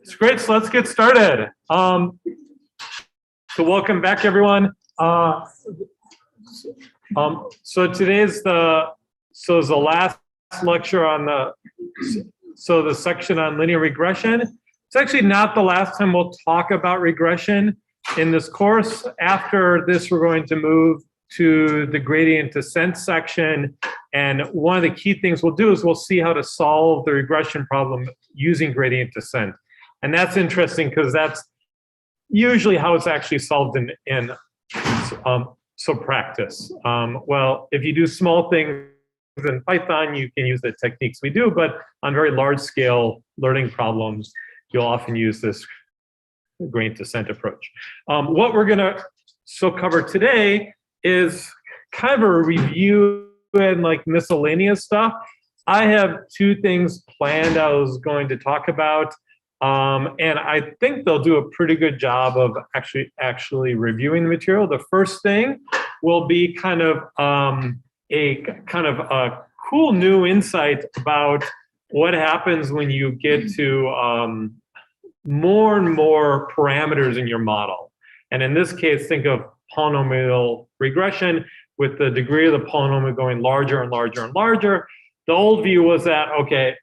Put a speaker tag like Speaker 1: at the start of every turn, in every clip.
Speaker 1: It's great, so let's get started. So welcome back, everyone. So today's the last lecture on the section on linear regression. It's actually not the last time we'll talk about regression in this course. After this, we're going to move to the gradient descent section. And one of the key things we'll do is we'll see how to solve the regression problem using gradient descent. And that's interesting because that's usually how it's actually solved in practice. Well, if you do small things in Python, you can use the techniques we do, but on very large scale learning problems, you'll often use this gradient descent approach. What we're gonna cover today is kind of a review and like miscellaneous stuff. I have two things planned I was going to talk about, and I think they'll do a pretty good job of actually reviewing the material. The first thing will be kind of a cool new insight about what happens when you get to more and more parameters in your model. And in this case, think of polynomial regression with the degree of the polynomial going larger and larger and larger. The old view was that, okay,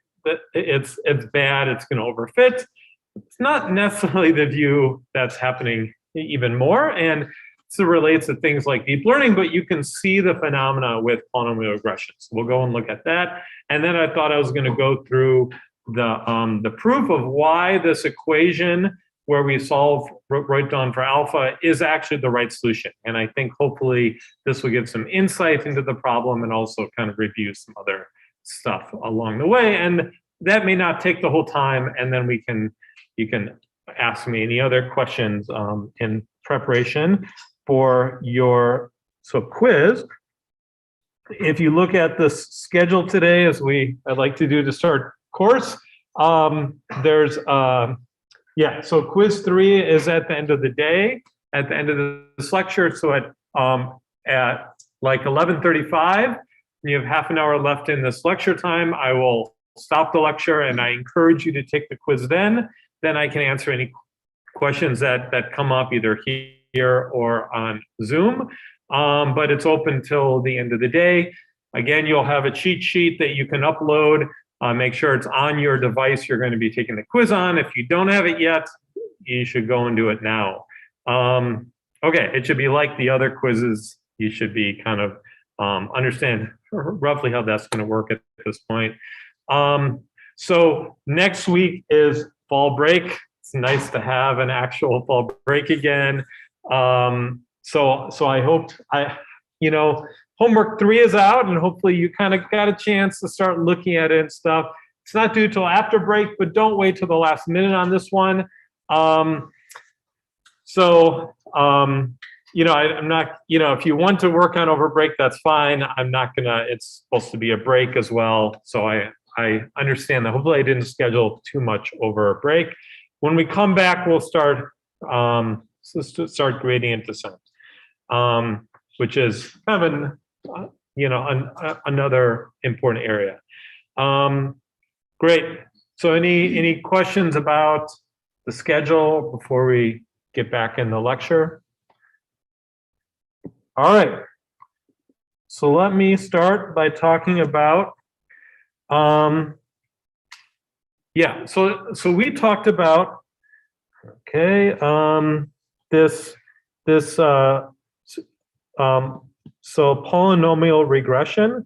Speaker 1: it's bad, it's going to overfit. It's not necessarily the view that's happening even more, and it relates to things like deep learning, but you can see the phenomena with polynomial regressions. We'll go and look at that. And then I thought I was going to go through the proof of why this equation where we solve right down for alpha is actually the right solution. And I think hopefully this will give some insight into the problem and also kind of review some other stuff along the way. And that may not take the whole time, and then you can ask me any other questions in preparation for your quiz. If you look at the schedule today, as I like to do to start course, there's so quiz 3 is at the end of the day, at the end of this lecture. So at like 11:35, you have half an hour left in this lecture time. I will stop the lecture, and I encourage you to take the quiz then. Then I can answer any questions that come up either here or on Zoom. But it's open till the end of the day. Again, you'll have a cheat sheet that you can upload. Make sure it's on your device you're going to be taking the quiz on. If you don't have it yet, you should go and do it now. Okay, it should be like the other quizzes. You should be kind of understand roughly how that's going to work at this point. So next week is fall break. It's nice to have an actual fall break again. So I hope homework 3 is out, and hopefully you kind of got a chance to start looking at it and stuff. It's not due till after break, but don't wait till the last minute on this one. I'm not, if you want to work on over break, that's fine. I'm not gonna, it's supposed to be a break as well. So I understand that. Hopefully I didn't schedule too much over a break. When we come back, we'll start gradient descent, which is kind of another important area. Great. So any questions about the schedule before we get back in the lecture? All right. So let me start by talking about, so we talked about, so polynomial regression.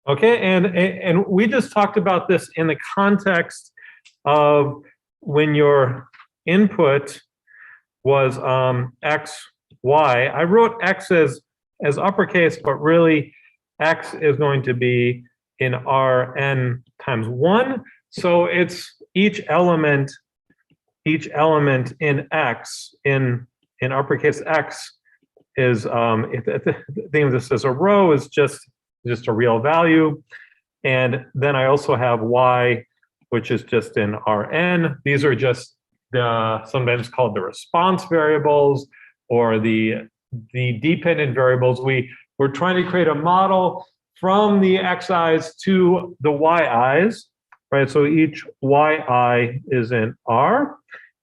Speaker 1: Okay, and we just talked about this in the context of when your input was x, y. I wrote x as as uppercase, but really x is going to be in Rn times 1. So it's each element in x, in uppercase x, is think of this as a row, is just a real value. And then I also have y, which is just in Rn. These are just sometimes called the response variables or the dependent variables. We're trying to create a model from the xi's to the yi's, right? So each yi is in R,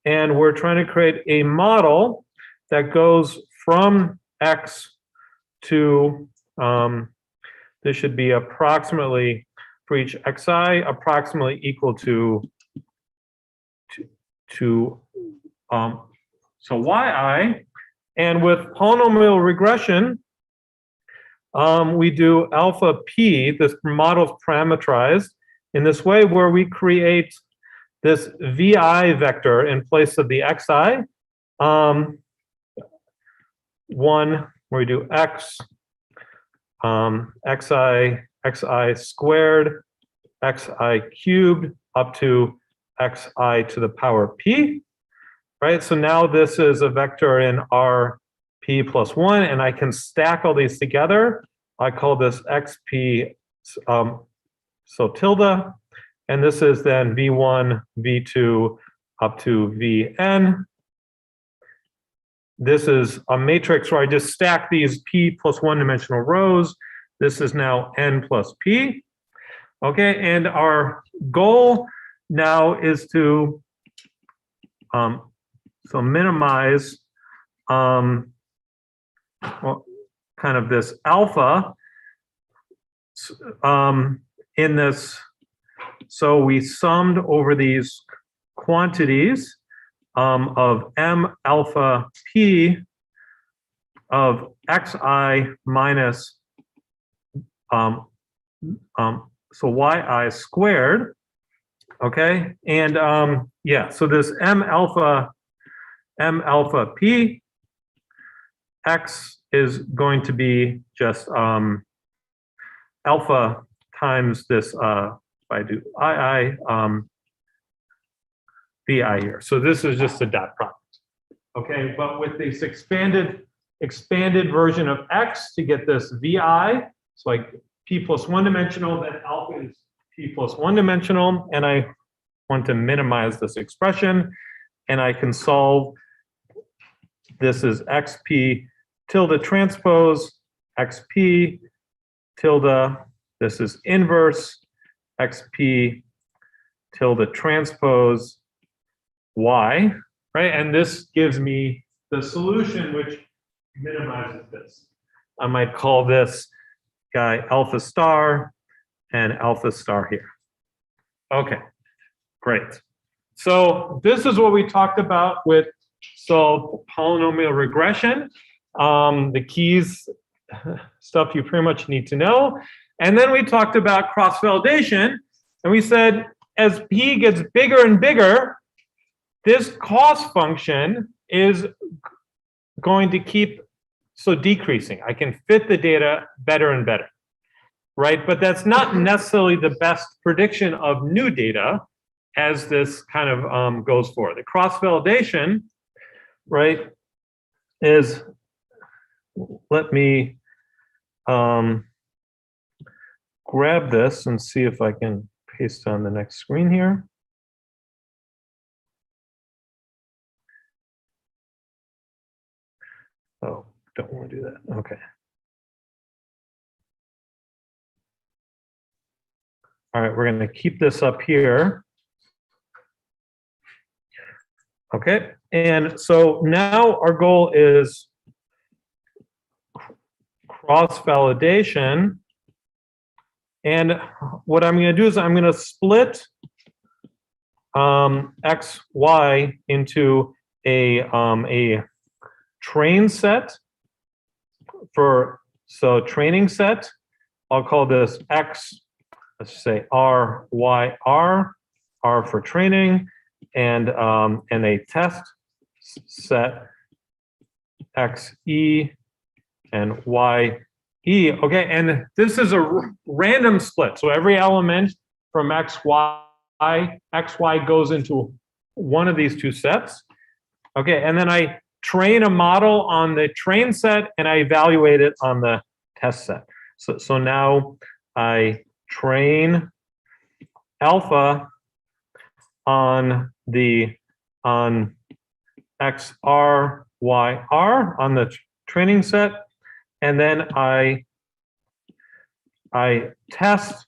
Speaker 1: and we're trying to create a model that goes from x to, this should be approximately, for each xi, approximately equal to so yi. And with polynomial regression, we do alpha p, this model is parameterized in this way where we create this vi vector in place of the xi. One where we do x, xi squared, xi cubed up to xi to the power p, right? So now this is a vector in Rp plus 1, and I can stack all these together. I call this xp, so tilde, and this is then v1, v2, up to vn. This is a matrix where I just stack these p plus 1-dimensional rows. This is now n plus p. Okay, and our goal now is to so minimize well, kind of this alpha in this. So we summed over these quantities of m alpha p of xi minus so yi squared, okay? And yeah, so this m alpha p, x is going to be just alpha times this, if I do vi, vi here. So this is just a dot product, okay? But with this expanded version of x to get this vi, it's like p plus 1-dimensional, then alpha is p plus 1-dimensional, and I want to minimize this expression, and I can solve, this is xp tilde transpose, xp tilde, this is inverse, xp tilde transpose y, right? And this gives me the solution which minimizes this. I might call this guy alpha star and alpha star here. Okay, great. So this is what we talked about with polynomial regression. The keys, stuff you pretty much need to know. And then we talked about cross-validation, and we said as p gets bigger and bigger, this cost function is going to keep decreasing. I can fit the data better and better, right? But that's not necessarily the best prediction of new data as this kind of goes forward. The cross-validation, right, is, let me grab this and see if I can paste on the next screen here. Oh, don't want to do that. Okay. All right, we're going to keep this up here. Okay, and so now our goal is cross-validation. And what I'm going to do is I'm going to split x, y into a train set for, so training set. I'll call this x, let's say R, Y, R for training, and a test set x, E, and YE. Okay, and this is a random split. So every element from XY goes into one of these two sets. Okay, and then I train a model on the train set and I evaluate it on the test set. So now I train alpha on XR, YR on the training set, and then I test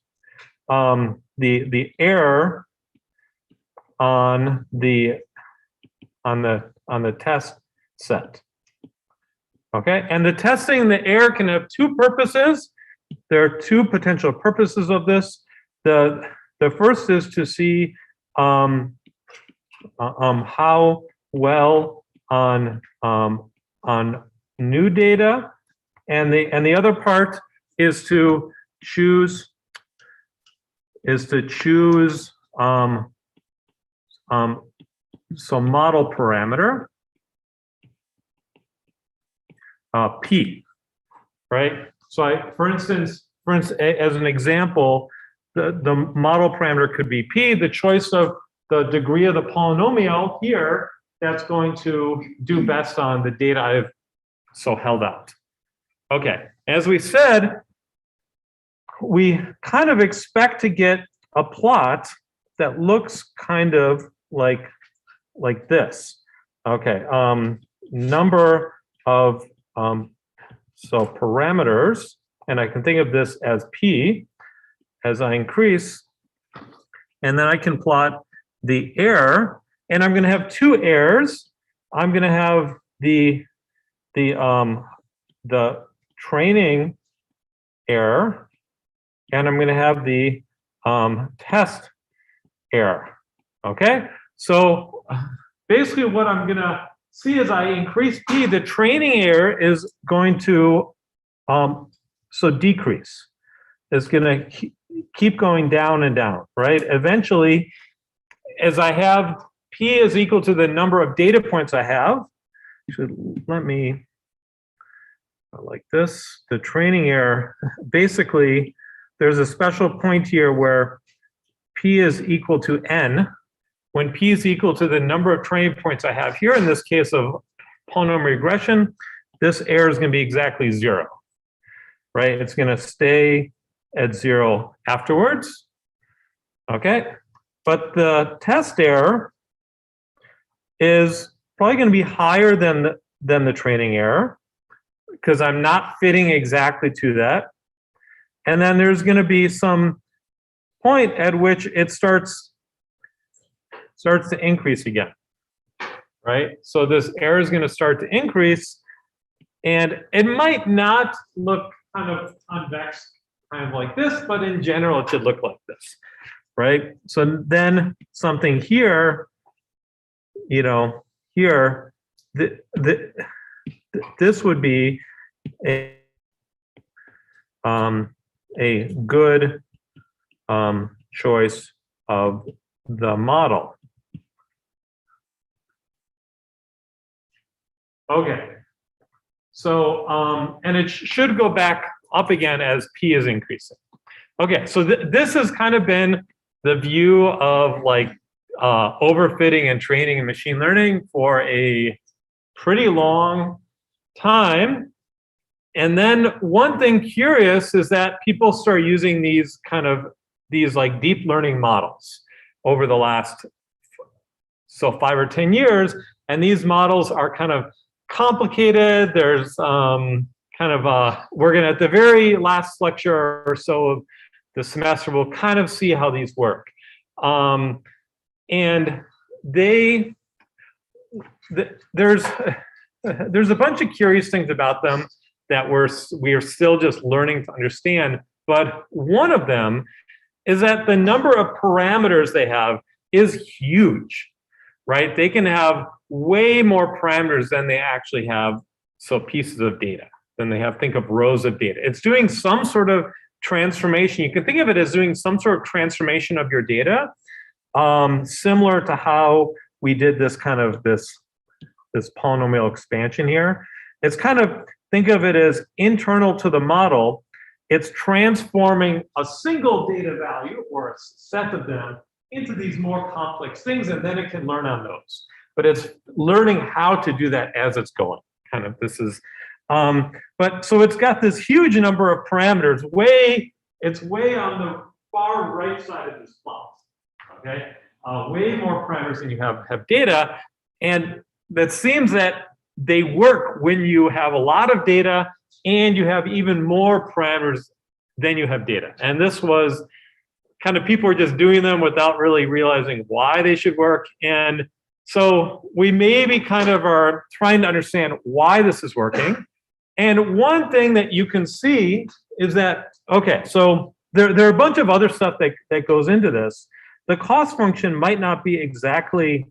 Speaker 1: the error on the test set. Okay, and the testing the error can have two purposes. There are two potential purposes of this. The first is to see how well on new data, and the other part is to choose some model parameter P, right? So for instance, as an example, the model parameter could be P, the choice of the degree of the polynomial here that's going to do best on the data I've held out. Okay, as we said, we kind of expect to get a plot that looks kind of like this. Okay, number of parameters, and I can think of this as P as I increase, and then I can plot the error, and I'm going to have two errors. I'm going to have the training error, and I'm going to have the test error. Okay, so basically what I'm going to see as I increase P, the training error is going to decrease. It's going to keep going down and down, right? Eventually, as I have P is equal to the number of data points I have, let me like this, the training error, basically there's a special point here where P is equal to N. When P is equal to the number of training points I have here, in this case of polynomial regression, this error is going to be exactly 0, right? It's going to stay at 0 afterwards, okay? But the test error is probably going to be higher than the training error because I'm not fitting exactly to that. And then there's going to be some point at which it starts to increase again, right? So this error is going to start to increase, and it might not look kind of convex, kind of like this, but in general, it should look like this, right? So then something here, you know, here, this would be a good choice of the model. Okay, so and it should go back up again as P is increasing. Okay, so this has kind of been the view of like overfitting and training in machine learning for a pretty long time. And then one thing curious is that people start using these like deep learning models over the last 5 or 10 years, and these models are kind of complicated. There's we're gonna, at the very last lecture or so of the semester, we'll kind of see how these work. And there's a bunch of curious things about them that we are still just learning to understand. But one of them is that the number of parameters they have is huge, right? They can have way more parameters than they actually have, pieces of data, than they have, think of rows of data. It's doing some sort of transformation. You can think of it as doing some sort of transformation of your data, similar to how we did this polynomial expansion here. it's kind of, think of it as internal to the model. It's transforming a single data value or a set of them into these more complex things, and then it can learn on those. But it's learning how to do that as it's going. Kind of, this is, but so it's got this huge number of parameters. It's way on the far right side of this plot. Okay, way more parameters than you have data, and that seems that they work when you have a lot of data and you have even more parameters than you have data. And this was kind of, people were just doing them without really realizing why they should work. And so we maybe kind of are trying to understand why this is working. And one thing that you can see is that, okay, so there are a bunch of other stuff that goes into this. The cost function might not be exactly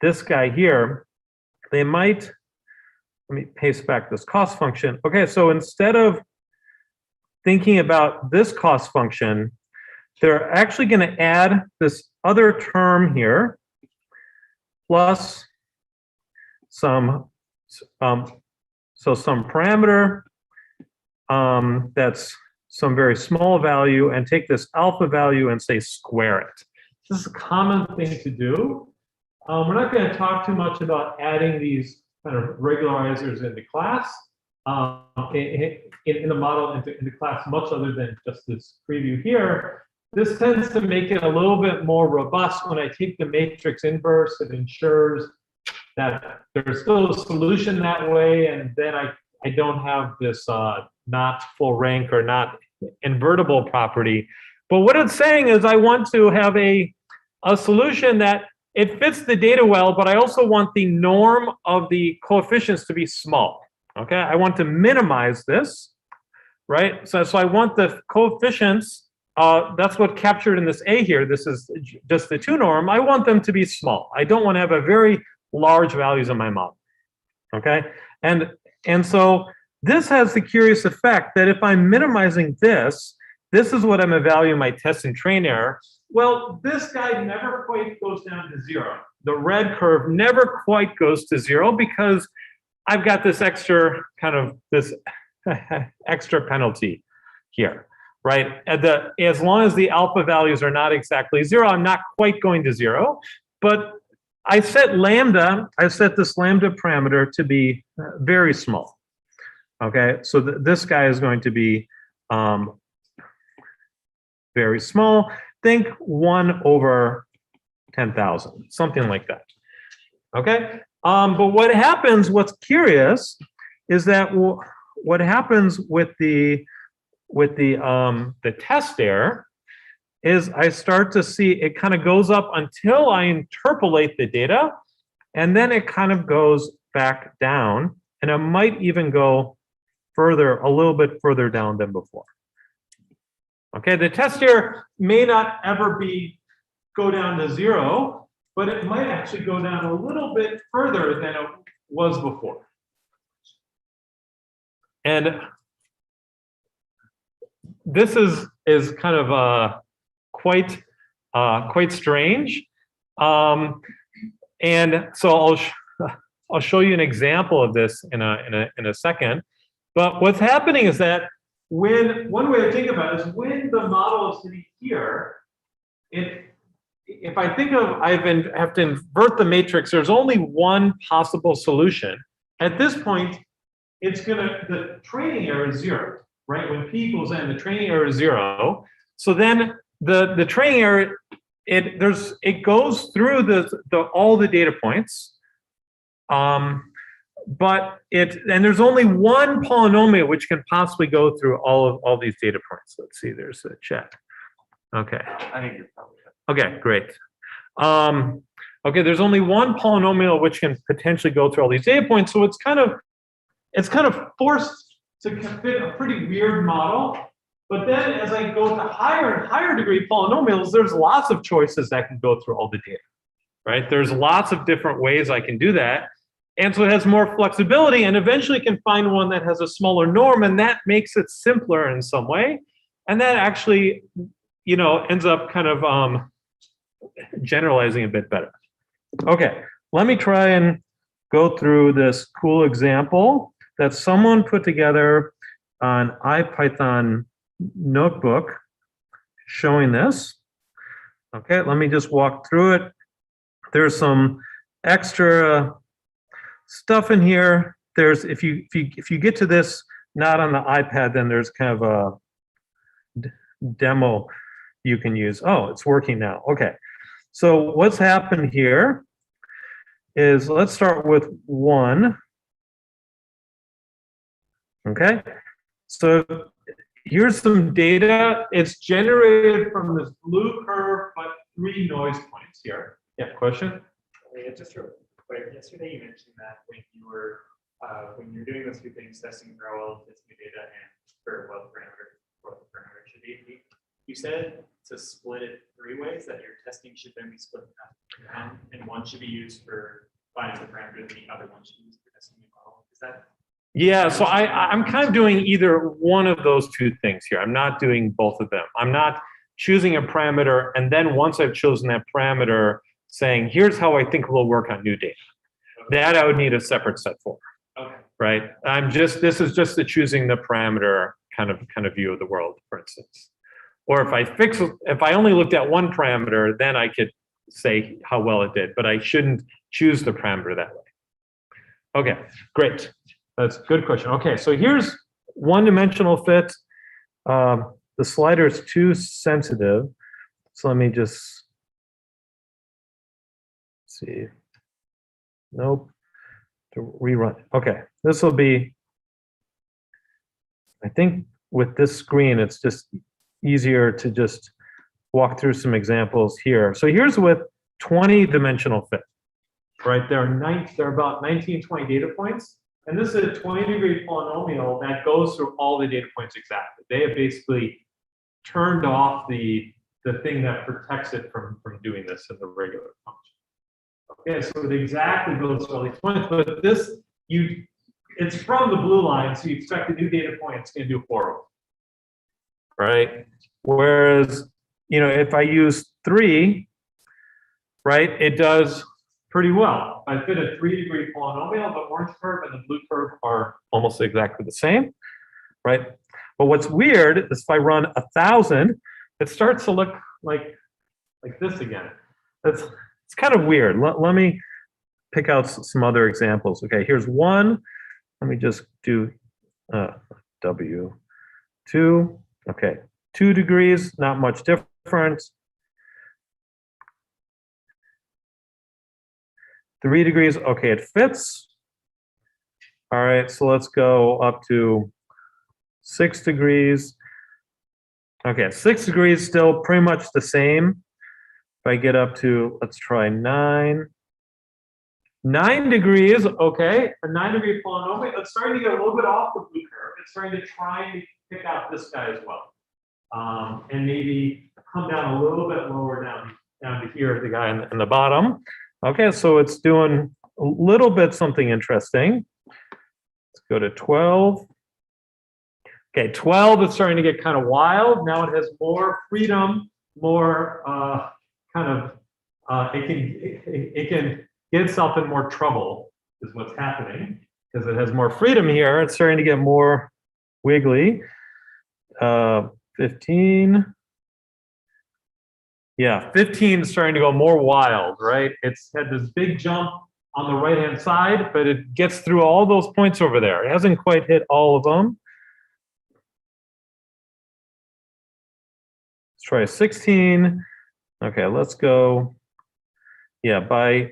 Speaker 1: this guy here. They might, let me paste back this cost function. Okay, so instead of thinking about this cost function, they're actually going to add this other term here, plus some, so some parameter that's some very small value, and take this alpha value and say square it. This is a common thing to do. We're not going to talk too much about adding these kind of regularizers into class, in the model into class, much other than just this preview here. This tends to make it a little bit more robust. When I take the matrix inverse, it ensures that there's still a solution that way, and then I don't have this not full rank or not invertible property. But what it's saying is I want to have a solution that it fits the data well, but I also want the norm of the coefficients to be small. Okay, I want to minimize this, right? So I want the coefficients, that's what captured in this A here. This is just the 2 norm. I want them to be small. I don't want to have a very large values in my model. Okay, and so this has the curious effect that if I'm minimizing this is what I'm evaluating my test and train error. Well, this guy never quite goes down to 0. The red curve never quite goes to 0 because I've got this extra kind of this extra penalty here, right? As long as the alpha values are not exactly 0, I'm not quite going to 0. But I set lambda, I set this lambda parameter to be very small. Okay, so this guy is going to be very small. Think 1 over 10,000, something like that. Okay, but what happens, what's curious, is that what happens with the test error is I start to see it kind of goes up until I interpolate the data, and then it kind of goes back down, and it might even go further, a little bit further down than before. Okay, the test error may not ever go down to 0, but it might actually go down a little bit further than it was before. And this is kind of quite strange. And so I'll show you an example of this in a second. But what's happening is that one way to think about it is when the model is sitting here, if I think of I have to invert the matrix, there's only one possible solution. At this point, the training error is 0, right? When p equals n, the training error is 0. So then the training error, it goes through all the data points. But and there's only one polynomial which can possibly go through all these data points. Let's see, there's a check. Okay. I think you're probably right. Okay, great. Okay, there's only one polynomial which can potentially go through all these data points, so it's kind of forced to fit a pretty weird model. But then as I go to higher and higher degree polynomials, there's lots of choices that can go through all the data, right? There's lots of different ways I can do that. And so it has more flexibility, and eventually can find one that has a smaller norm, and that makes it simpler in some way. And that actually, ends up kind of generalizing a bit better. Okay, let me try and go through this cool example that someone put together an IPython notebook showing this. Okay, let me just walk through it. There's some extra stuff in here. There's if you get to this not on the iPad, then there's kind of a demo you can use. Oh, it's working now. Okay, so what's happened here is, let's start with 1. Okay, so here's some data. It's generated from this blue curve, but 3 noise points here. Yeah, question?
Speaker 2: Yeah, just real quick. Yesterday you mentioned that when you're doing those 2 things, testing for all of this new data and for what the parameter should be, you said to split it 3 ways, that your testing should then be split down, and one should be used for finding the parameter, and the other one should be used for testing the model. Is that?
Speaker 1: Yeah, so I'm kind of doing either one of those 2 things here. I'm not doing both of them. I'm not choosing a parameter, and then once I've chosen that parameter, saying, here's how I think we'll work on new data. Okay. That I would need a separate set for. Okay. Right? This is just the choosing the parameter kind of view of the world, for instance. Or if I only looked at one parameter, then I could say how well it did, but I shouldn't choose the parameter that way. Okay, great. That's a good question. Okay, so here's one-dimensional fit. The slider is too sensitive, so let me just see. Nope. To rerun. Okay, this will be, I think with this screen, it's just easier to just walk through some examples here. So here's with 20-dimensional fit, right? There are about 19, 20 data points. And this is a 20-degree polynomial that goes through all the data points exactly. They have basically turned off the thing that protects it from doing this in the regular function. Okay, so it exactly goes through all these points, but it's from the blue line, so you expect the new data point it's going to do horrible, right? Whereas, if I use 3, right, it does pretty well. I fit a 3-degree polynomial, the orange curve and the blue curve are almost exactly the same, right? But what's weird is if I run 1,000, it starts to look like this again. It's kind of weird. Let me pick out some other examples. Okay, here's one. Let me just do W2. Okay, 2 degrees, not much difference. 3 degrees, okay, it fits. All right, so let's go up to 6 degrees. Okay, 6 degrees, still pretty much the same. If I get up to, let's try 9. 9 degrees, okay, a 9-degree polynomial. It's starting to get a little bit off the blue curve. It's starting to try and pick out this guy as well. And maybe come down a little bit lower down to here, the guy in the bottom. Okay, so it's doing a little bit something interesting. Let's go to 12. Okay, 12 is starting to get kind of wild. Now it has more freedom, more it can get itself in more trouble is what's happening because it has more freedom here. It's starting to get more wiggly. 15. Yeah, 15 is starting to go more wild, right? It's had this big jump on the right-hand side, but it gets through all those points over there. It hasn't quite hit all of them. Let's try 16. Okay, let's go. Yeah, by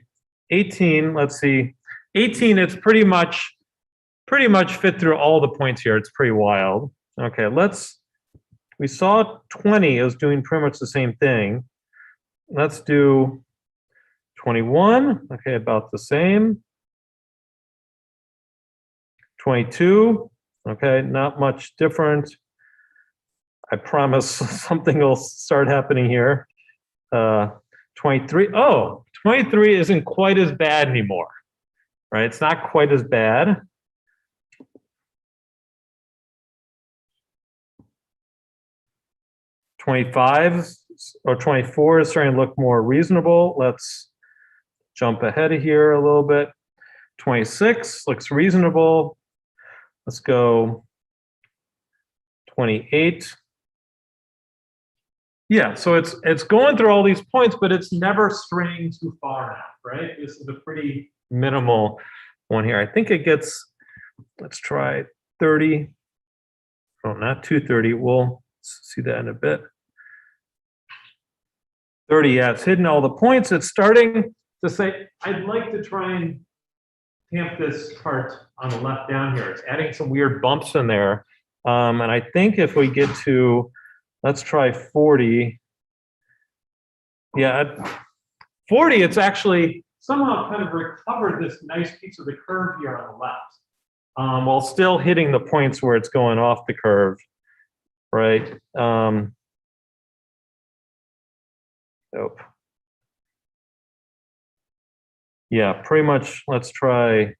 Speaker 1: 18, let's see. 18, it's pretty much fit through all the points here. It's pretty wild. Okay, we saw 20 is doing pretty much the same thing. Let's do 21. Okay, about the same. 22. Okay, not much different. I promise something will start happening here. 23. Oh, 23 isn't quite as bad anymore, right? It's not quite as bad. '25 or 24 is starting to look more reasonable. Let's jump ahead of here a little bit. 26 looks reasonable. let's go 28. Yeah, so it's going through all these points, but it's never straying too far out, right? This is a pretty minimal one here. I think it gets, let's try 30. Oh, not 230. We'll see that in a bit. 30, yeah, it's hitting all the points. It's starting to say, I'd like to try and tamp this part on the left down here. It's adding some weird bumps in there. And I think if we get to, let's try 40. Yeah, at 40, it's actually somehow kind of recovered this nice piece of the curve here on the left, while still hitting the points where it's going off the curve, right? Nope. Yeah, pretty much, let's try.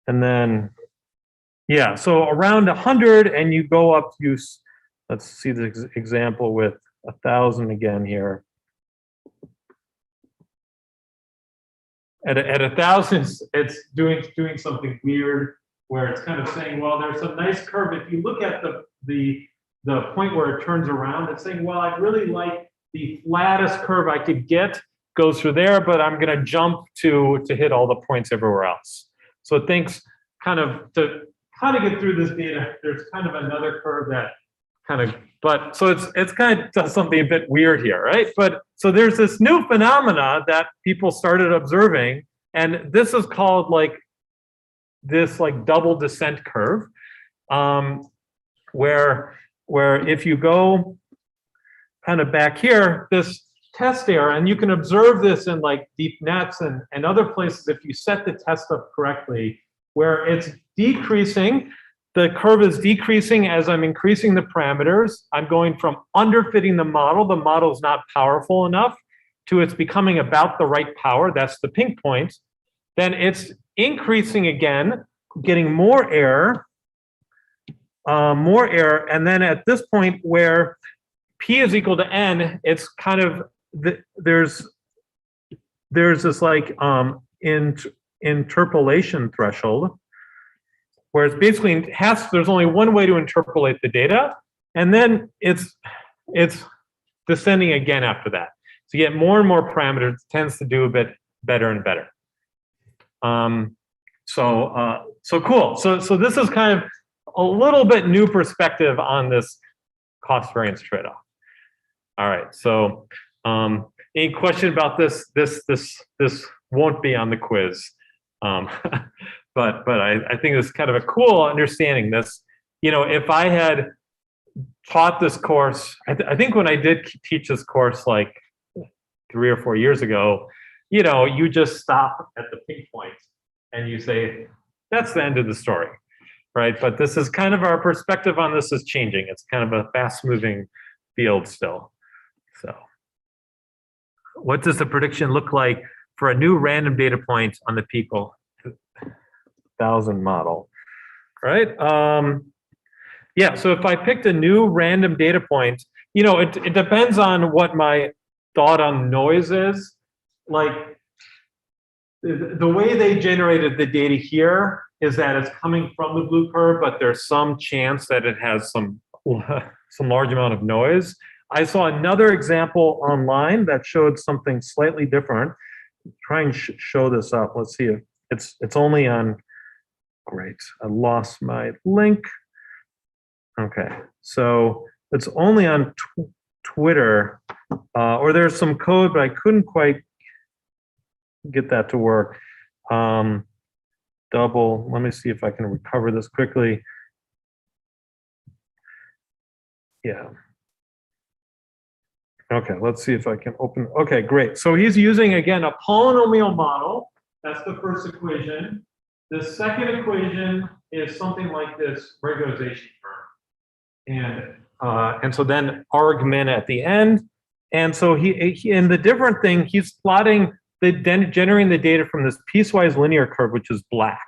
Speaker 1: And then, yeah, so around 100 and you go up to, let's see the example with 1,000 again here. At 1,000, it's doing something weird where it's kind of saying, well, there's a nice curve. If you look at the point where it turns around, it's saying, well, I'd really like the flattest curve I could get goes through there, but I'm going to jump to hit all the points everywhere else. So it thinks kind of to get through this data, there's kind of another curve that kind of, but so it's kind of does something a bit weird here, right? But so there's this new phenomena that people started observing, and this is called like this like double descent curve, where if you go kind of back here, this test error, and you can observe this in like deep nets and other places if you set the test up correctly, where it's decreasing, the curve is decreasing as I'm increasing the parameters. I'm going from underfitting the model is not powerful enough, to it's becoming about the right power, that's the pink point. Then it's increasing again, getting more error, and then at this point where P is equal to N, it's kind of, there's this like interpolation threshold, where it's basically there's only one way to interpolate the data, and then it's descending again after that. So you get more and more parameters, it tends to do a bit better and better. So cool. So this is kind of a little bit new perspective on this cost variance trade-off. All right. So any question about this? This won't be on the quiz, but I think it's kind of a cool understanding. This, you know, if I had taught this course, I think when I did teach this course like 3 or 4 years ago, you know, you just stop at the pink point and you say, that's the end of the story, right? But this is kind of our perspective on this is changing. It's kind of a fast-moving field still. So what does the prediction look like for a new random data point on the people 1,000 model, right? Yeah, so if I picked a new random data point, you know, it depends on what my thought on noise is. Like the way they generated the data here is that it's coming from the blue curve, but there's some chance that it has some large amount of noise. I saw another example online that showed something slightly different. Try and show this up. Let's see if it's only on. Great, I lost my link. Okay, so it's only on Twitter, or there's some code, but I couldn't quite get that to work. Let me see if I can recover this quickly. Yeah. Okay, let's see if I can open. Okay, great. So he's using, again, a polynomial model. That's the first equation. The second equation is something like this regularization term. And so then argmin at the end. And so he and the different thing, he's plotting generating the data from this piecewise linear curve, which is black.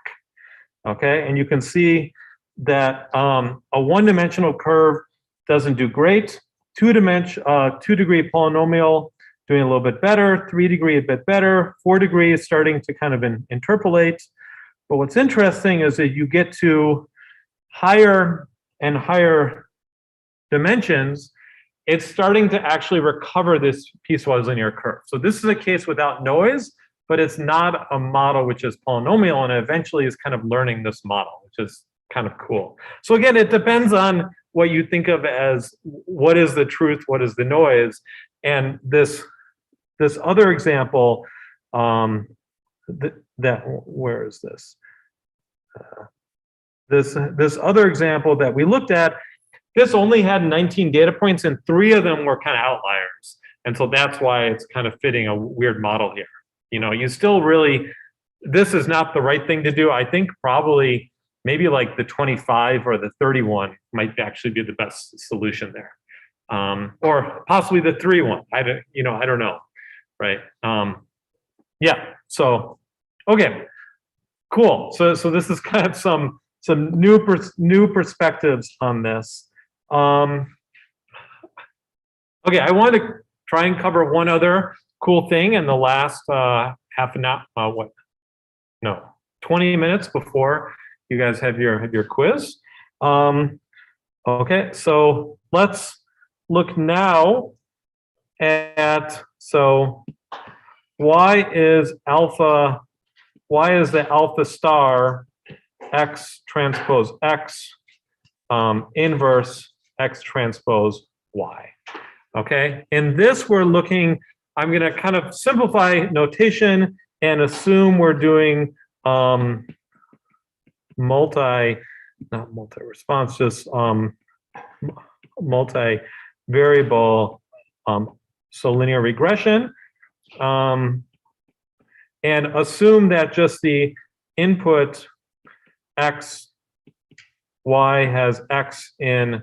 Speaker 1: Okay, and you can see that a one-dimensional curve doesn't do great. 2-degree polynomial doing a little bit better, 3 degree a bit better, 4 degree is starting to kind of interpolate. But what's interesting is that you get to higher and higher dimensions, it's starting to actually recover this piecewise linear curve. So this is a case without noise, but it's not a model which is polynomial, and it eventually is kind of learning this model, which is kind of cool. So again, it depends on what you think of as what is the truth, what is the noise. And this other example, where is this? This other example that we looked at, this only had 19 data points and 3 of them were kind of outliers. And so that's why it's kind of fitting a weird model here. You know, you still really, this is not the right thing to do. I think probably maybe like the 25 or the 31 might actually be the best solution there. Or possibly the 3-1. I don't know, right? Yeah, so, okay, cool. So this is kind of some new perspectives on this. Okay, I wanted to try and cover one other cool thing in the last half an hour, 20 minutes before you guys have your quiz. Okay, so let's look now at, so why is the alpha star X transpose X inverse X transpose Y? Okay, in this we're looking, I'm gonna kind of simplify notation and assume we're doing multi-response, just multi-variable, so linear regression, and assume that just the input X, Y has X in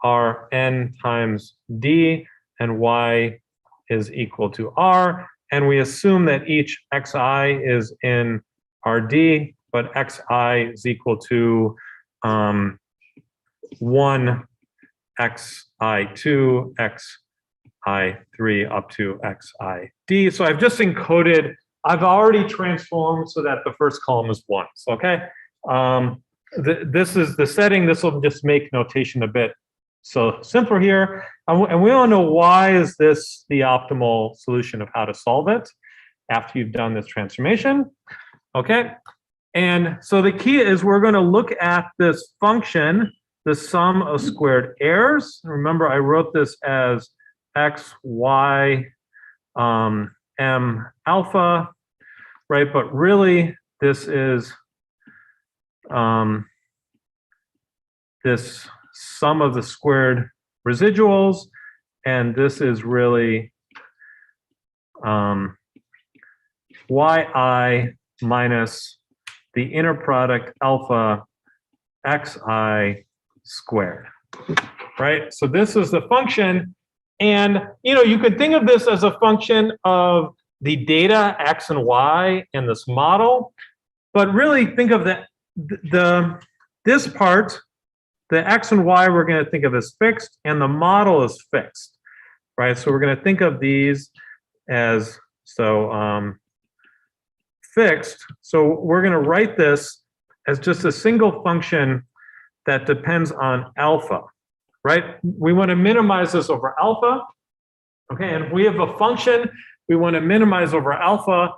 Speaker 1: R n times D, and Y is equal to R, and we assume that each Xi is in RD, but Xi is equal to 1 Xi2, Xi3 up to Xid. So I've just encoded, I've already transformed so that the first column is 1. So, okay, this is the setting. This will just make notation a bit so simpler here. And we want to know, why is this the optimal solution of how to solve it after you've done this transformation? Okay, and so the key is we're going to look at this function, the sum of squared errors. Remember, I wrote this as x, y, m alpha, right? But really, this is this sum of the squared residuals, and this is really yi minus the inner product alpha xi squared, right? So this is the function, and you could think of this as a function of the data x and y in this model, but really think of this part, the x and y, we're going to think of as fixed, and the model is fixed, right? So we're going to think of these as fixed. So we're going to write this as just a single function that depends on alpha, right? We want to minimize this over alpha, okay? And if we have a function we want to minimize over alpha,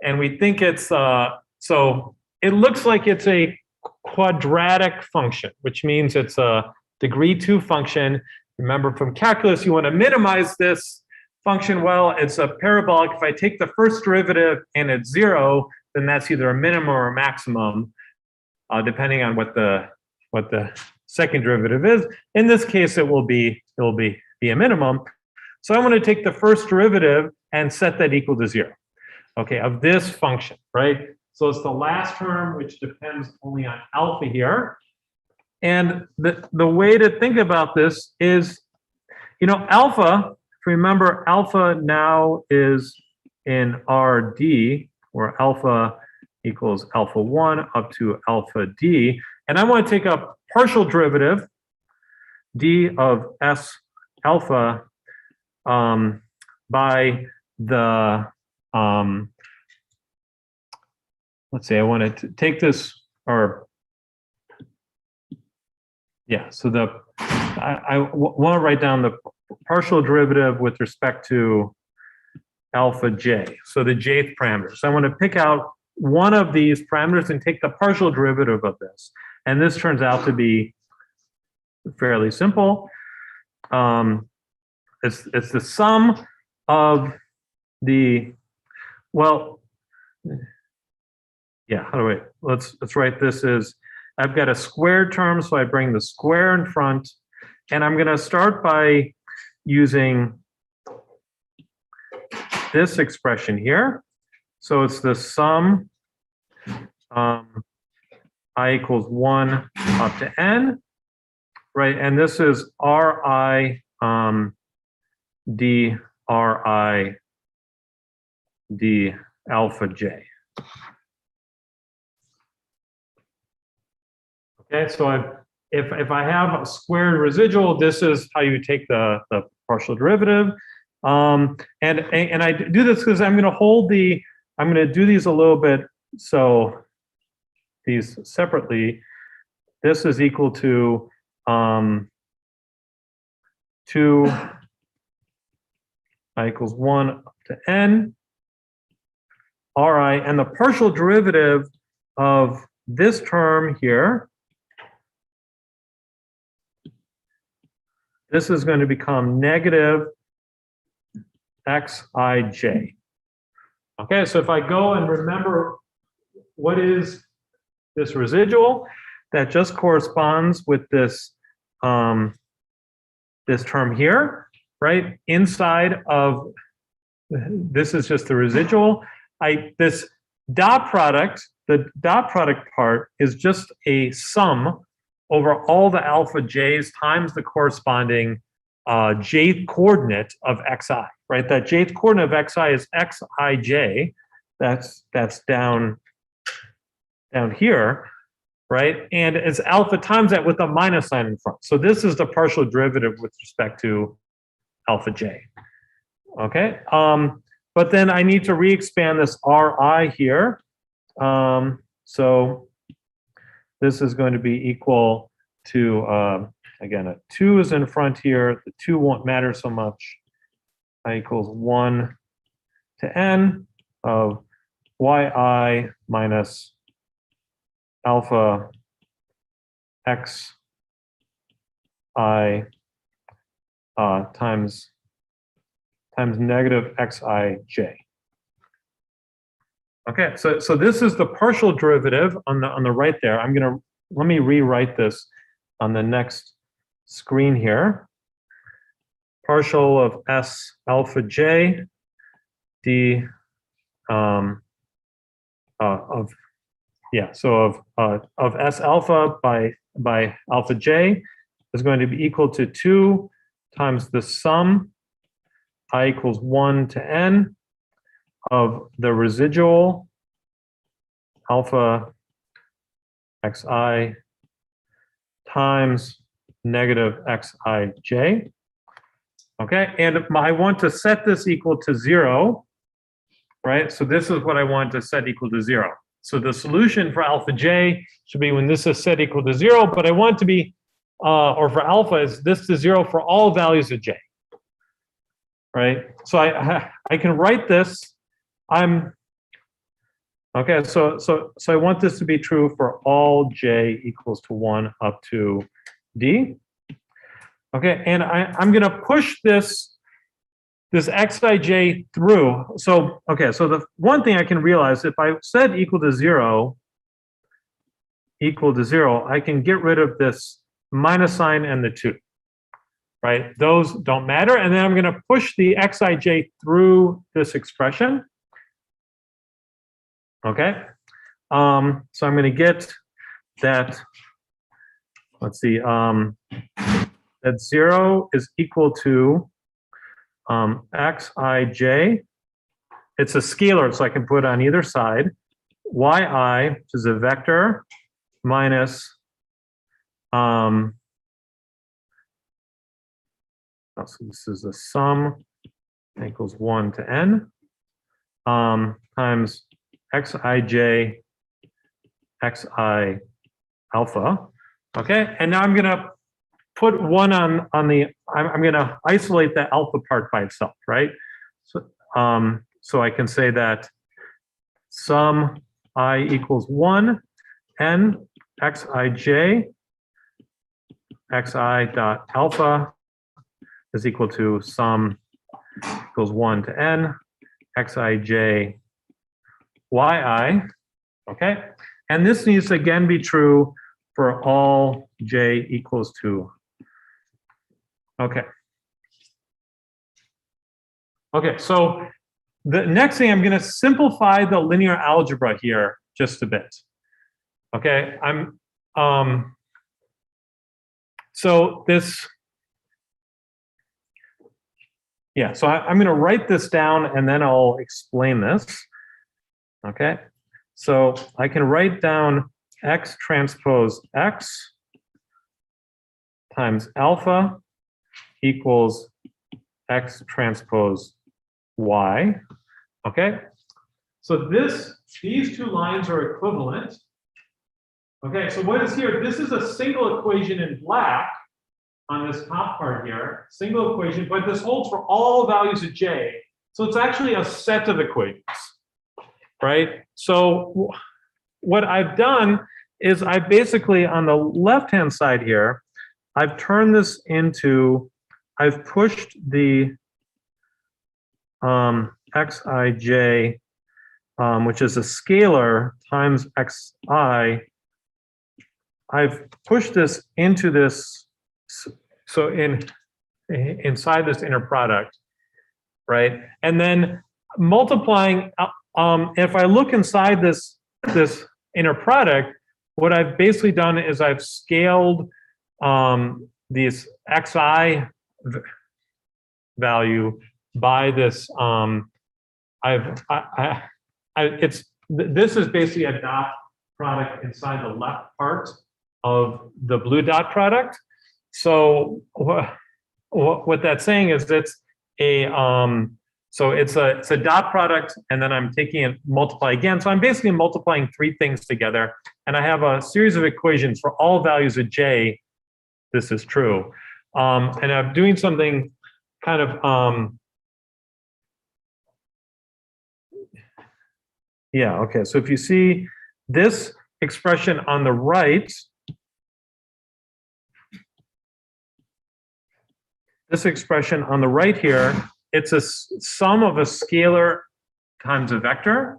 Speaker 1: and we think it's, so it looks like it's a quadratic function, which means it's a degree 2 function. Remember from calculus, you want to minimize this function. Well, it's a parabolic. If I take the first derivative and it's 0, then that's either a minimum or a maximum, depending on what the second derivative is. In this case, it will be a minimum. So I want to take the first derivative and set that equal to 0, okay, of this function, right? So it's the last term, which depends only on alpha here. And the way to think about this is, alpha, if you remember, alpha now is in RD, where alpha equals alpha 1 up to alpha D. And I want to take a partial derivative, D of S alpha, by the, let's say I want to take this, or yeah, so I want to write down the partial derivative with respect to alpha j, so the jth parameter. So I want to pick out one of these parameters and take the partial derivative of this. And this turns out to be fairly simple. It's the sum of the, well, yeah, how do I, let's write this as, I've got a squared term, so I bring the square in front, and I'm going to start by using this expression here. So it's the sum I equals 1 up to n, right? And this is Ri d Ri d alpha j. Okay, so if I have a squared residual, this is how you take the partial derivative. And I do this because I'm going to hold the, I'm going to do these a little bit, so these separately. This is equal to 2 I equals 1 up to n, Ri, and the partial derivative of this term here, this is going to become negative xij. Okay, so if I go and remember what is this residual, that just corresponds with this this term here, right? Inside of, this is just the residual. This dot product, the dot product part is just a sum over all the alpha j's times the corresponding jth coordinate of xi, right? That jth coordinate of xi is xij. That's down here, right? And it's alpha times that with a minus sign in front. So this is the partial derivative with respect to alpha j. Okay, but then I need to re-expand this Ri here. So this is going to be equal to, again, a 2 is in front here. The 2 won't matter so much. I equals 1 to n of yi minus alpha x I times negative xij. Okay, so this is the partial derivative on the right there. Let me rewrite this on the next screen here. Partial of s alpha j d of s alpha by alpha j is going to be equal to 2 times the sum I equals 1 to n of the residual alpha xi times negative xij. Okay, and I want to set this equal to 0, right? So this is what I want to set equal to 0. So the solution for alpha j should be when this is set equal to 0, but I want to be, or for alpha, is this to 0 for all values of j, right? So I can write this. Okay, so I want this to be true for all j equals to 1 up to d. Okay, and I'm going to push this xij through. So, okay, so the one thing I can realize, if I said equal to 0, I can get rid of this minus sign and the 2, right? Those don't matter. And then I'm going to push the xij through this expression. Okay, so I'm going to get that, let's see, that 0 is equal to xij. It's a scalar, so I can put it on either side. Yi, which is a vector, minus so this is a sum equals 1 to n times xij xi alpha. Okay, and now I'm going to put 1 on the, I'm going to isolate the alpha part by itself, right? So I can say that sum I equals 1 n xij xi dot alpha is equal to sum equals 1 to n xij yi. Okay, and this needs to again be true for all j equals 2. Okay. Okay, so the next thing, I'm going to simplify the linear algebra here just a bit. Okay, so this, yeah, so I'm going to write this down and then I'll explain this. Okay, so I can write down x transpose x times alpha equals x transpose y. Okay, so these two lines are equivalent. Okay, so what is here? This is a single equation in black on this top part here, single equation, but this holds for all values of j. So it's actually a set of equations, right? So what I've done is I basically, on the left-hand side here, I've turned this into, I've pushed the xij, which is a scalar, times xi. I've pushed this into this, so inside this inner product, right? And then multiplying, if I look inside this inner product, what I've basically done is I've scaled these xi value by this. This is basically a dot product inside the left part of the blue dot product. So what that's saying is it's a so it's a dot product, and then I'm taking it multiply again. So I'm basically multiplying three things together, and I have a series of equations for all values of j. This is true, and I'm doing something kind of yeah. Okay. So if you see this expression on the right, this expression on the right here, it's a sum of a scalar times a vector.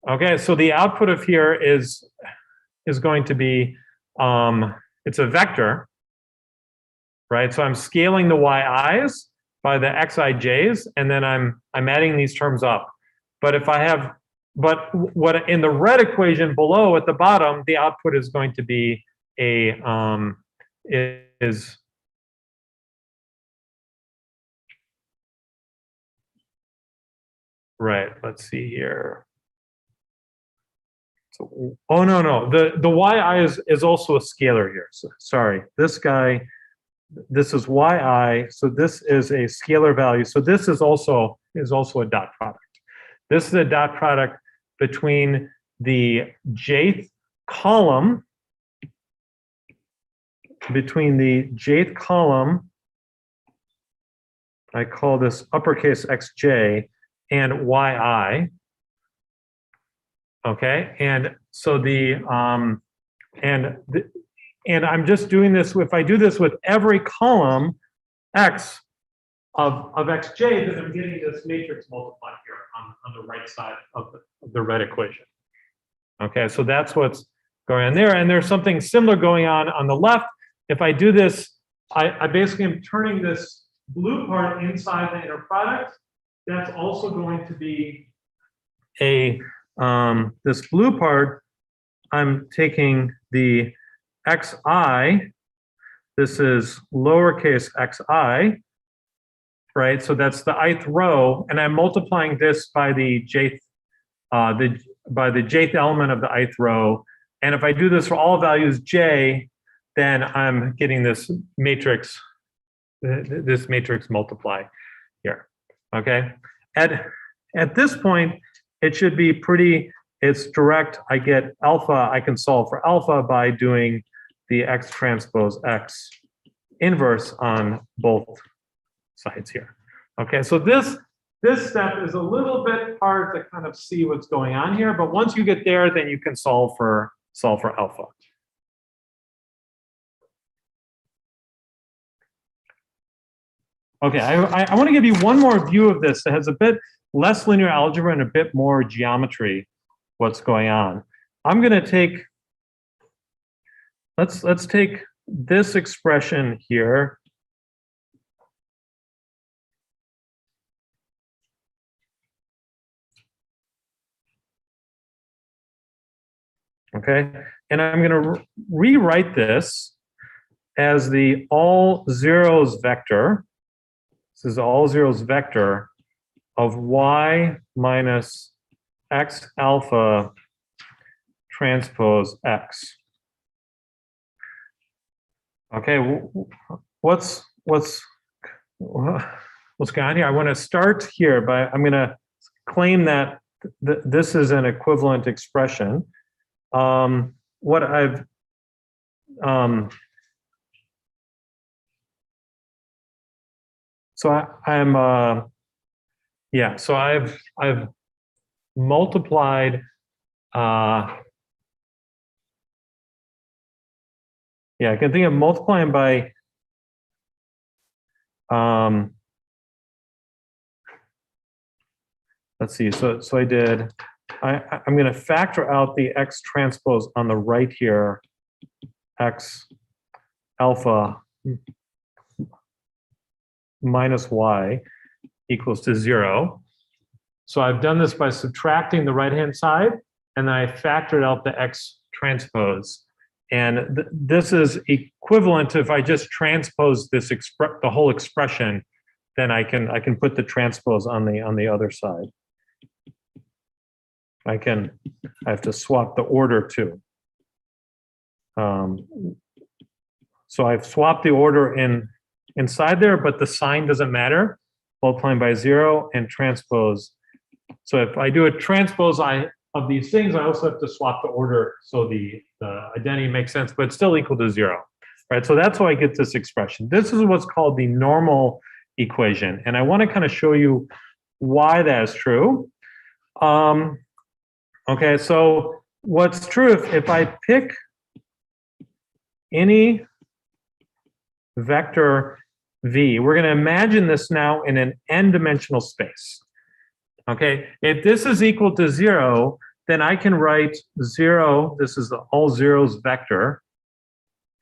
Speaker 1: Okay, so the output of here is going to be, it's a vector, right? So I'm scaling the yi's by the xij's, and then I'm adding these terms up. But if I have, but what in the red equation below at the bottom, the output is going to be a right, let's see here. So, oh, no. The yi is also a scalar here. So, sorry, this guy, this is yi. So this is a scalar value. So this is also a dot product. This is a dot product between the jth column, I call this uppercase xj, and yi. Okay, and so and I'm just doing this. If I do this with every column x of xj, then I'm getting this matrix multiplied here on the right side of the red equation. Okay, so that's what's going on there, and there's something similar going on the left. If I do this, I basically am turning this blue part inside the inner product. That's also going to be a this blue part. I'm taking the xi. This is lowercase xi, right? So that's the ith row, and I'm multiplying this by the jth element of the ith row. And if I do this for all values j, then I'm getting this matrix multiply here. Okay, at this point, it should be pretty, it's direct. I get alpha, I can solve for alpha by doing the X transpose X inverse on both sides here. Okay, so this step is a little bit hard to kind of see what's going on here, but once you get there, then you can solve for alpha. Okay, I want to give you one more view of this that has a bit less linear algebra and a bit more geometry, what's going on. I'm going to take, let's take this expression here. Okay, and I'm going to rewrite this as the all zeros vector. This is all zeros vector of y minus x alpha transpose x. Okay, what's going on here? I want to start here by, I'm going to claim that this is an equivalent expression. What I've so yeah, so I've multiplied yeah, I can think of multiplying by let's see, so I did, I'm going to factor out the X transpose on the right here, X alpha minus Y equals to 0. So I've done this by subtracting the right-hand side, and then I factored out the X transpose. And this is equivalent to if I just transpose this the whole expression, then I can put the transpose on the other side. I have to swap the order too. So I've swapped the order inside there, but the sign doesn't matter. Multiplying by 0 and transpose. So if I do a transpose of these things, I also have to swap the order so the identity makes sense, but it's still equal to 0. Right? So that's how I get this expression. This is what's called the normal equation. And I want to kind of show you why that is true. Okay, so what's true if I pick any vector v, we're going to imagine this now in an n-dimensional space. Okay, if this is equal to 0, then I can write 0, this is the all zeros vector,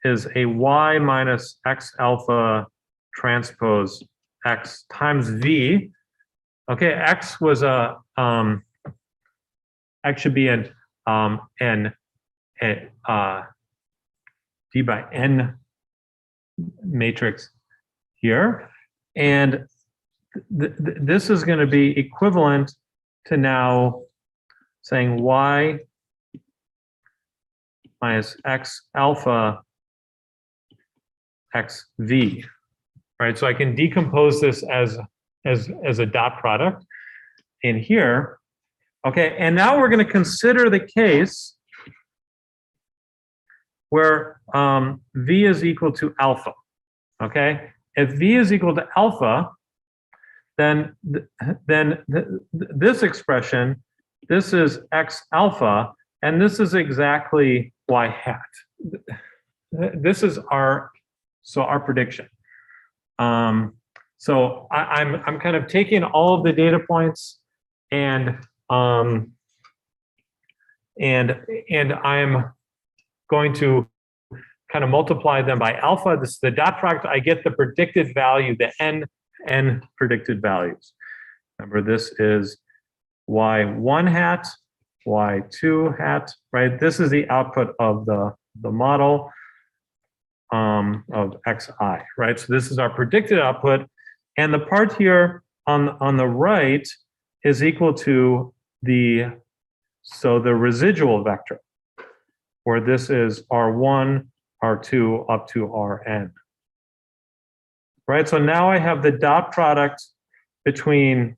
Speaker 1: is a y minus x alpha transpose x times v. Okay, x was a x should be an d by n matrix here, and this is going to be equivalent to now saying y minus x alpha x v, right? So I can decompose this as a dot product in here. Okay, and now we're going to consider the case where v is equal to alpha. Okay, if v is equal to alpha, then this expression, this is x alpha, and this is exactly y hat. This is our prediction. So I'm kind of taking all of the data points and I'm going to kind of multiply them by alpha. This is the dot product. I get the predicted value, the n predicted values. Remember, this is y1 hat, y2 hat, right? This is the output of the model of xi, right? So this is our predicted output, and the part here on the right is equal to the residual vector, where this is R1, R2 up to Rn. Right, so now I have the dot product between,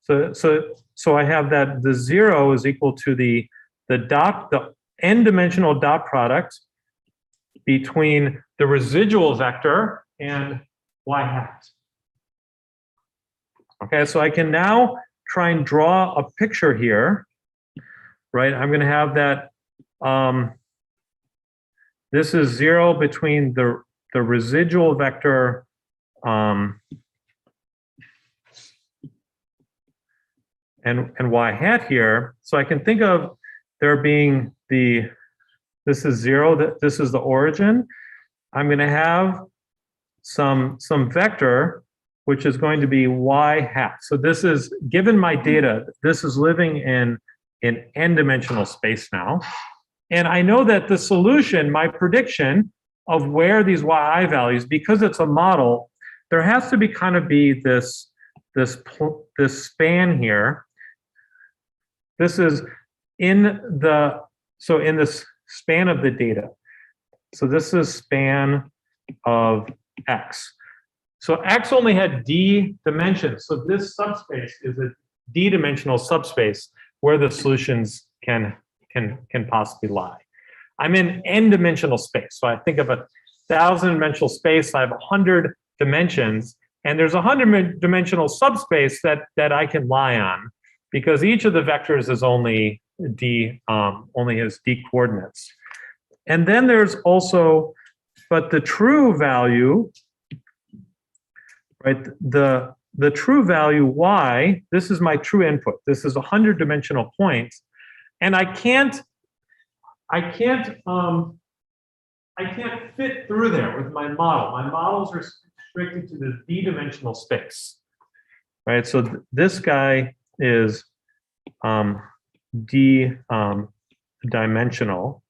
Speaker 1: so I have that the 0 is equal to the n-dimensional dot product between the residual vector and y hat. Okay, so I can now try and draw a picture here, right? I'm going to have that, this is 0 between the residual vector and y hat here. So I can think of there being this is 0, this is the origin. I'm going to have some vector which is going to be y hat. So this is, given my data, this is living in n-dimensional space now. And I know that the solution, my prediction of where these yi values, because it's a model, there has to be kind of be this span here. This is in this span of the data. So this is span of X. So X only had D dimensions. So this subspace is a D-dimensional subspace where the solutions can possibly lie. I'm in n-dimensional space. So I think of 1,000-dimensional space. I have 100 dimensions, and there's a 100-dimensional subspace that I can lie on, because each of the vectors is only has D coordinates. And then there's also, but the true value, right? The true value y, this is my true input. This is a 100-dimensional point, and I can't fit through there with my model. My models are restricted to the D-dimensional space, right? So this guy is D-dimensional.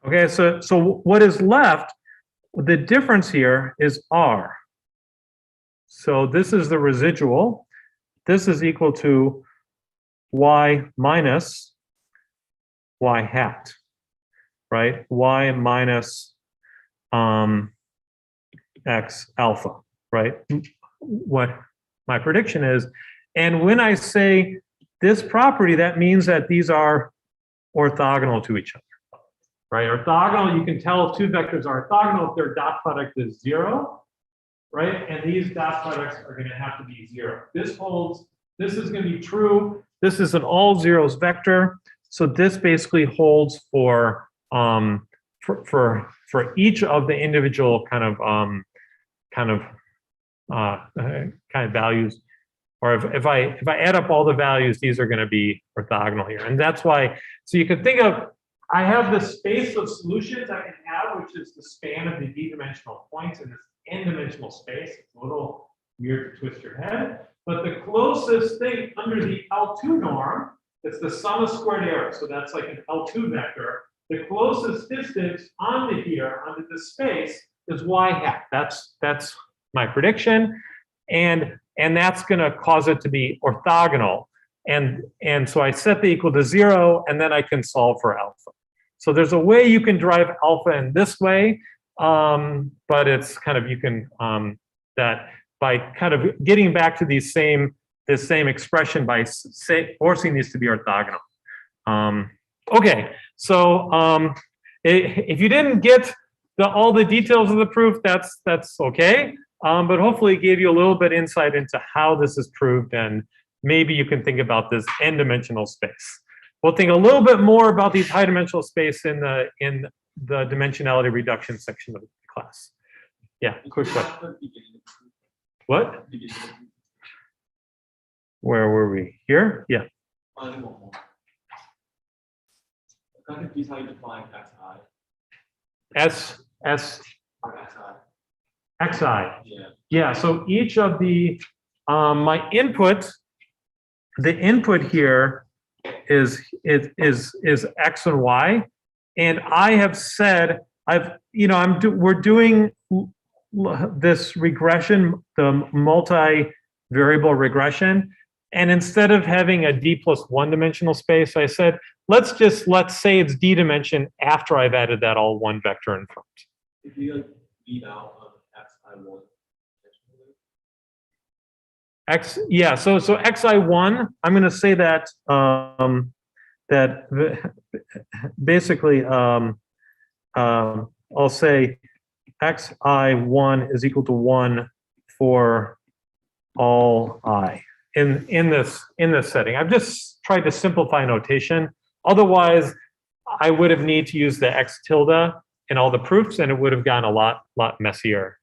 Speaker 1: Okay, so what is left? The difference here is R. So this is the residual. This is equal to y minus y hat, right? Y minus x alpha, right? What my prediction is. And when I say this property, that means that these are orthogonal to each other. Right, orthogonal, you can tell if two vectors are orthogonal if their dot product is 0, right? And these dot products are going to have to be 0. This holds, this is going to be true. This is an all zeros vector. So this basically holds for each of the individual kind of values. Or if I add up all the values, these are going to be orthogonal here. And that's why, so you can think of, I have the space of solutions I can have, which is the span of the D-dimensional points in this n-dimensional space. It's a little weird to twist your head, but the closest thing under the L2 norm, it's the sum of squared errors. So that's like an L2 vector. The closest distance onto here, onto this space, is y hat. That's my prediction, and that's going to cause it to be orthogonal. And so I set the equal to 0, and then I can solve for alpha. So there's a way you can derive alpha in this way, but it's kind of, you can, that by kind of getting back to this same expression by forcing these to be orthogonal. Okay, so if you didn't get all the details of the proof, that's okay, but hopefully it gave you a little bit insight into how this is proved, and maybe you can think about this n-dimensional space. We'll think a little bit more about these high-dimensional space in the dimensionality reduction section of the class. Yeah, quick question. What? Where were we? Here? Yeah.
Speaker 3: Can you please how you define xi?
Speaker 1: Xi.
Speaker 3: Yeah.
Speaker 1: Yeah. So each of the my input, the input here is x and y, and I have said we're doing this regression, the multi-variable regression, and instead of having a D+1 dimensional space, I said let's say it's D dimension after I've added that all one vector in front.
Speaker 3: If you leave out of xi1.
Speaker 1: Yeah, so xi1, I'm going to say that basically I'll say xi1 is equal to 1 for all I in this setting. I've just tried to simplify notation. Otherwise, I would have need to use the x tilde in all the proofs, and it would have gotten a lot messier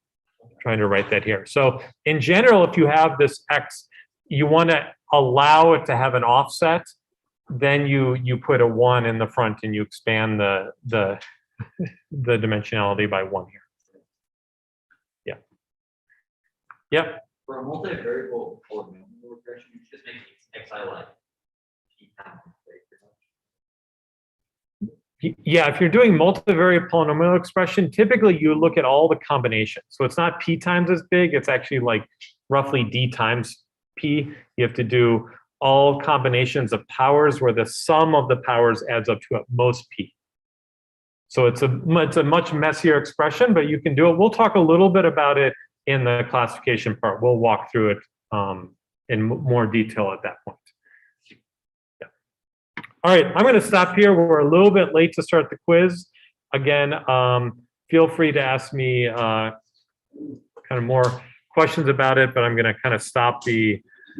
Speaker 1: trying to write that here. So in general, if you have this x, you want to allow it to have an offset, then you put a 1 in the front and you expand the dimensionality by 1 here. Yeah. Yep.
Speaker 4: For a multivariable polynomial regression, you just make xi like p times, right?
Speaker 1: Yeah, if you're doing multivariate polynomial expression, typically you look at all the combinations. So it's not p times as big, it's actually like roughly d times p. You have to do all combinations of powers where the sum of the powers adds up to at most p. So it's a much messier expression, but you can do it. We'll talk a little bit about it in the classification part. We'll walk through it in more detail at that point. Yeah. All right, I'm going to stop here. We're a little bit late to start the quiz. Again, feel free to ask me kind of more questions about it, but I'm going to kind of stop the